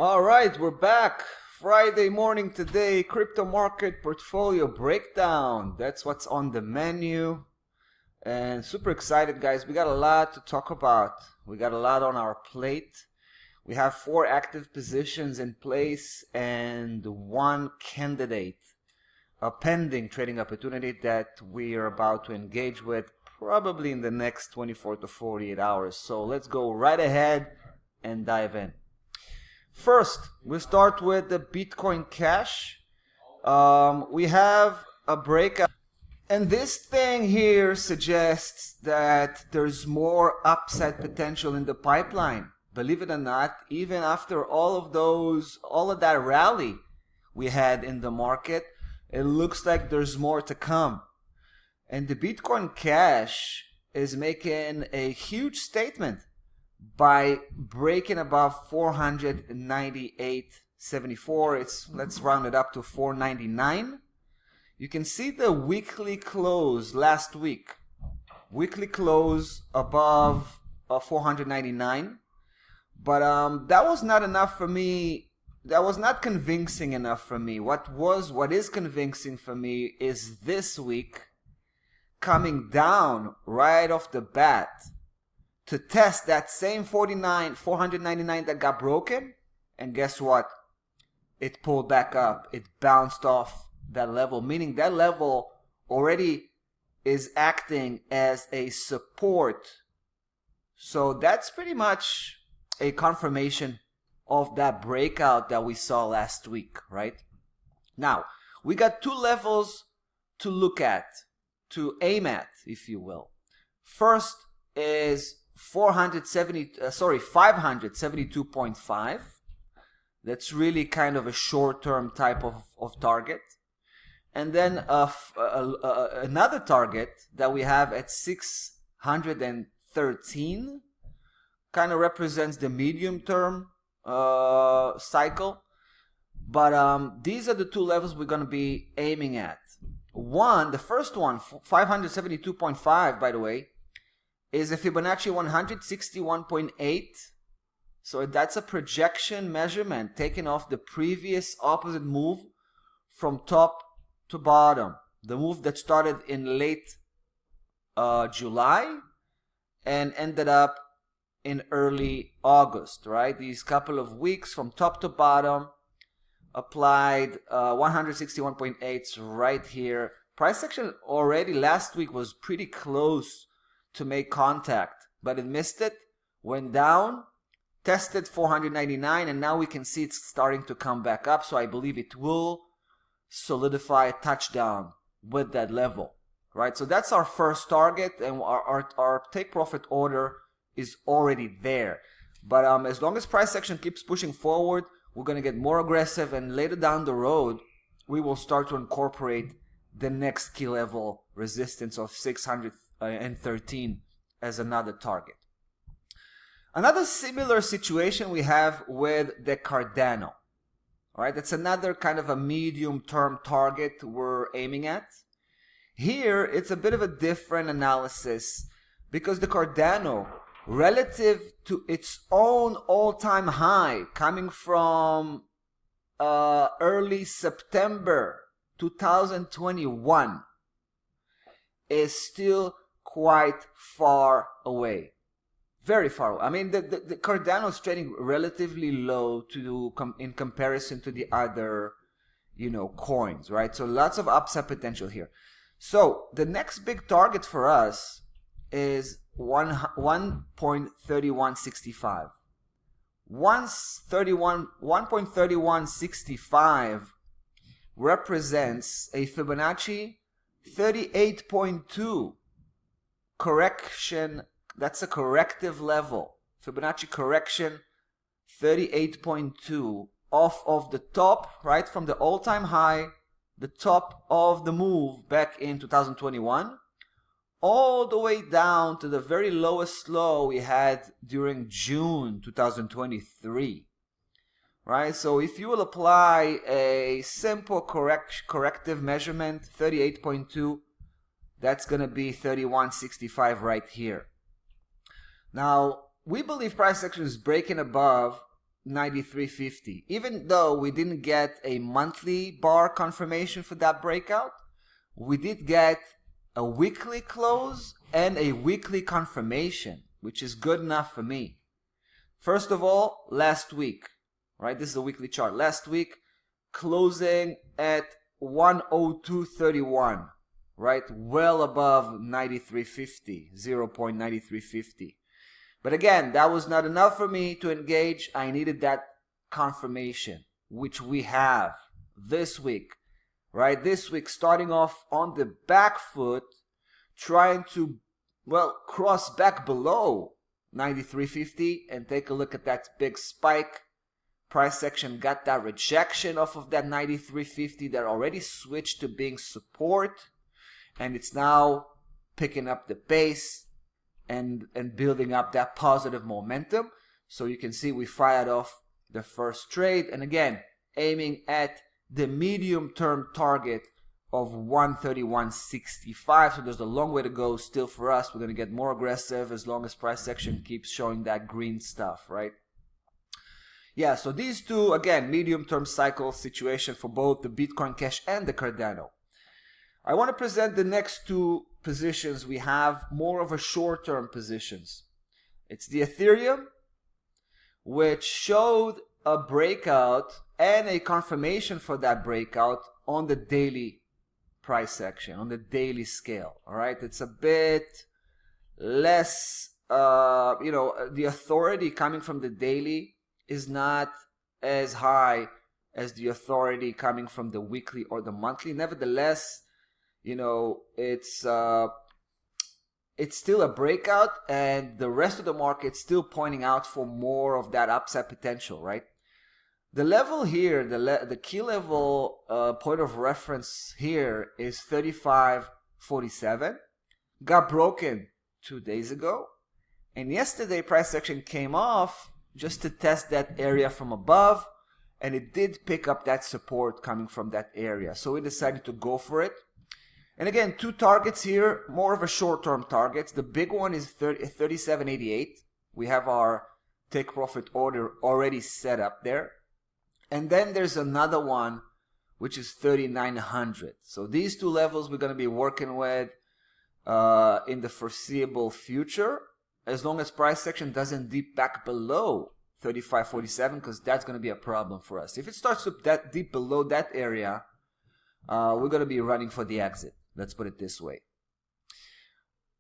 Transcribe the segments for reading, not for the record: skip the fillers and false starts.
All right, we're back. Friday morning today, crypto market portfolio breakdown. That's what's on the menu. And super excited, guys. We got a lot to talk about. We got a lot on our plate. We have 4 active positions in place and 1 candidate, a pending trading opportunity that we are about to engage with probably in the next 24 to 48 hours. So let's go right ahead and dive in. First, we'll start with the Bitcoin Cash. We have a breakout, and this thing here suggests that there's more upside potential in the pipeline. Believe it or not, even after all of that rally we had in the market, it looks like there's more to come. And the Bitcoin Cash is making a huge statement by breaking above 498.74. Let's round it up to 499. You can see the weekly close last week. Weekly close above 499. But that was not enough for me. That was not convincing enough for me. What is convincing for me is this week coming down right off the bat to test that same 499 that got broken, and guess what? It pulled back up. It bounced off that level, meaning that level already is acting as a support. So that's pretty much a confirmation of that breakout that we saw last week, right? Now, we got 2 levels to look at, to aim at, if you will. First is 572.5. That's really kind of a short-term type of target. And then another target that we have at 613 kind of represents the medium-term cycle. But these are the 2 levels we're going to be aiming at. The first one, 572.5, by the way, is a Fibonacci 161.8. So that's a projection measurement taken off the previous opposite move from top to bottom. The move that started in late July and ended up in early August, right? These couple of weeks from top to bottom applied 161.8 right here. Price action already last week was pretty close to make contact, but it missed it, went down, tested 499, and now we can see it's starting to come back up. So I believe it will solidify a touchdown with that level, right? So that's our first target, and our take profit order is already there. But as long as price action keeps pushing forward, we're going to get more aggressive, and later down the road, we will start to incorporate the next key level resistance of 613 as another target. Another similar situation we have with the Cardano. All right, that's another kind of a medium-term target we're aiming at. Here, it's a bit of a different analysis because the Cardano, relative to its own all-time high coming from early September 2021, is still quite far away. Very far away. I mean, the Cardano is trading relatively low in comparison to the other, coins, right? So lots of upside potential here. So the next big target for us is 1.3165. 1.3165 represents a Fibonacci 38.2 correction. That's a corrective level. Fibonacci correction 38.2 off of the top, right from the all-time high, the top of the move back in 2021, all the way down to the very lowest low we had during June 2023. Right? So if you will apply a simple corrective measurement, 38.2, that's going to be 31.65 right here. Now, we believe price action is breaking above 93.50. Even though we didn't get a monthly bar confirmation for that breakout, we did get a weekly close and a weekly confirmation, which is good enough for me. First of all, last week, right? This is a weekly chart. Last week, closing at 102.31, right? Well above 93.50, 0.9350. But again, that was not enough for me to engage. I needed that confirmation, which we have this week, right? This week, starting off on the back foot, trying to, well, cross back below 93.50 and take a look at that big spike. Price action got that rejection off of that 93.50 that already switched to being support, and it's now picking up the pace and building up that positive momentum. So you can see we fired off the first trade, and again, aiming at the medium term target of 131.65. So there's a long way to go still for us. We're going to get more aggressive as long as price action keeps showing that green stuff, right? Yeah, so these two, again, medium term cycle situation for both the Bitcoin Cash and the Cardano. I want to present the next two positions. We have more of a short term positions. It's the Ethereum, which showed a breakout and a confirmation for that breakout on the daily price action, on the daily scale. All right, it's a bit less, the authority coming from the daily is not as high as the authority coming from the weekly or the monthly. Nevertheless, it's still a breakout, and the rest of the market still pointing out for more of that upside potential, right? The level here, the key level point of reference here is 35.47. Got broken 2 days ago, and yesterday price action came off just to test that area from above, and it did pick up that support coming from that area. So we decided to go for it. And again, two targets here, more of a short-term targets. The big one is 37.88. We have our take profit order already set up there. And then there's another one, which is 3900. So these two levels we're going to be working with in the foreseeable future, as long as price action doesn't dip back below 35.47, because that's going to be a problem for us. If it starts to that deep below that area, we're going to be running for the exit. Let's put it this way.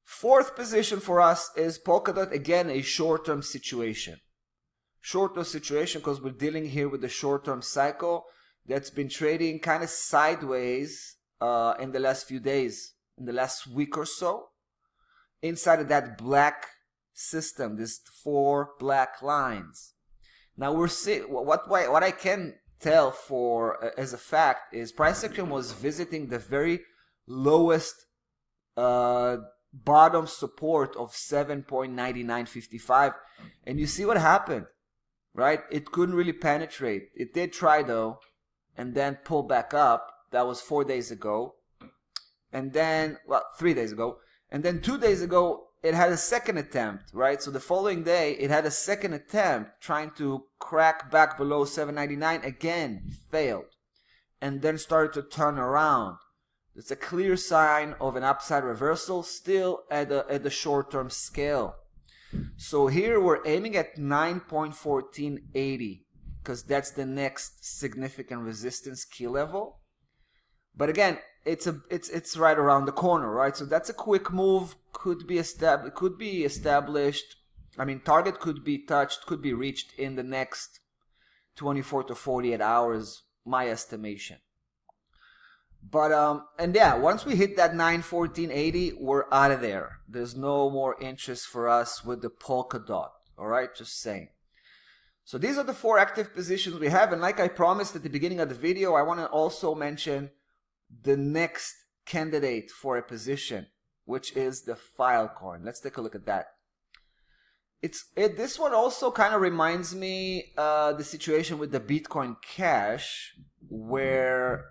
Fourth position for us is Polkadot. Again, a short-term situation. Short-term situation because we're dealing here with the short-term cycle that's been trading kind of sideways in the last few days, in the last week or so, inside of that black system, these 4 black lines. Now we're seeing what I can tell for as a fact is price action was visiting the very lowest bottom support of 7.9955, and you see what happened, right? It couldn't really penetrate. It did try though, and then pull back up. That was 4 days ago, and then 3 days ago, and then 2 days ago it had a second attempt, right? So the following day it had a second attempt trying to crack back below 7.99, again failed, and then started to turn around. It's a clear sign of an upside reversal, still at the short-term scale. So here we're aiming at 9.1480 because that's the next significant resistance key level. But again, it's right around the corner, right? So that's a quick move. Could be established. I mean, target could be touched, could be reached in the next 24 to 48 hours, my estimation. But and yeah, once we hit that 9.1480, we're out of there. There's no more interest for us with the Polkadot. All right, just saying. So these are the 4 active positions we have, and like I promised at the beginning of the video, I want to also mention the next candidate for a position, which is the Filecoin. Let's take a look at that. This one also kind of reminds me the situation with the Bitcoin Cash, where,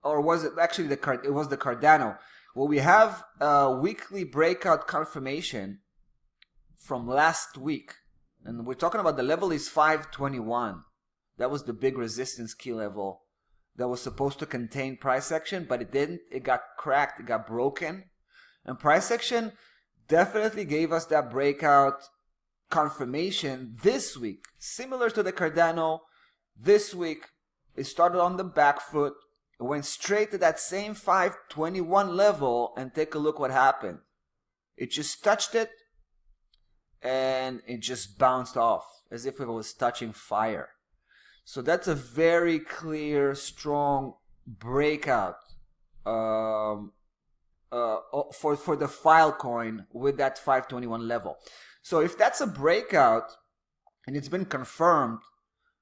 or was it actually it was the Cardano, where we have a weekly breakout confirmation from last week, And we're talking about the level is 521. That was the big resistance key level that was supposed to contain price action, but it didn't. It got cracked, it got broken. And price action definitely gave us that breakout confirmation this week. Similar to the Cardano, this week it started on the back foot. It went straight to that same 521 level, and take a look what happened. It just touched it, and it just bounced off as if it was touching fire. So that's a very clear, strong breakout for the Filecoin with that 521 level. So if that's a breakout and it's been confirmed,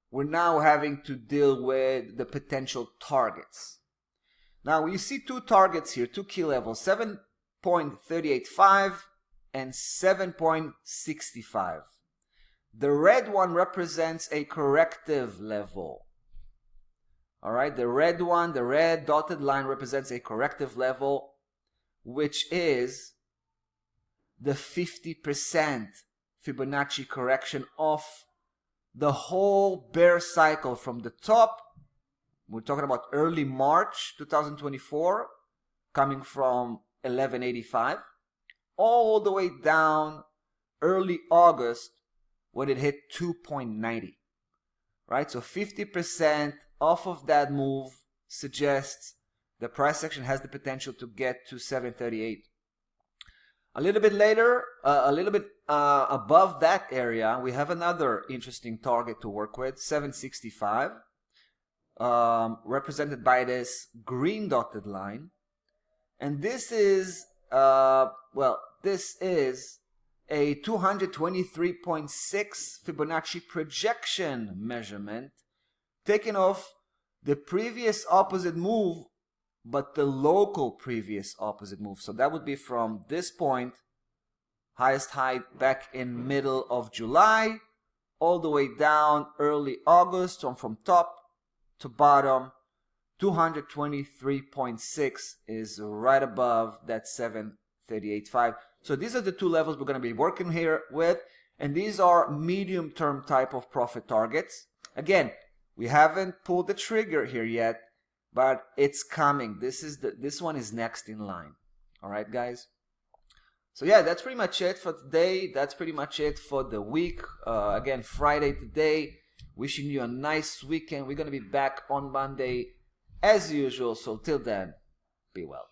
we're now having to deal with the potential targets. Now you see two targets here, two key levels, 7.385 and 7.65. The red one represents a corrective level. All right, the red one, the red dotted line represents a corrective level, which is the 50% Fibonacci correction of the whole bear cycle from the top. We're talking about early March 2024, coming from 1185, all the way down early August when it hit 2.90, right? So 50% off of that move suggests the price action has the potential to get to 738. A little bit later, above that area, we have another interesting target to work with, 765, represented by this green dotted line. And this is, this is a 223.6 Fibonacci projection measurement, taken off the previous opposite move, but the local previous opposite move. So that would be from this point, highest high back in middle of July, all the way down early August, from top to bottom. 223.6 is right above that 738.5. So these are the two levels we're going to be working here with, and these are medium-term type of profit targets. Again, we haven't pulled the trigger here yet, but it's coming. This one is next in line. All right, guys. So yeah, that's pretty much it for today. That's pretty much it for the week. Again, Friday today. Wishing you a nice weekend. We're going to be back on Monday as usual. So till then, be well.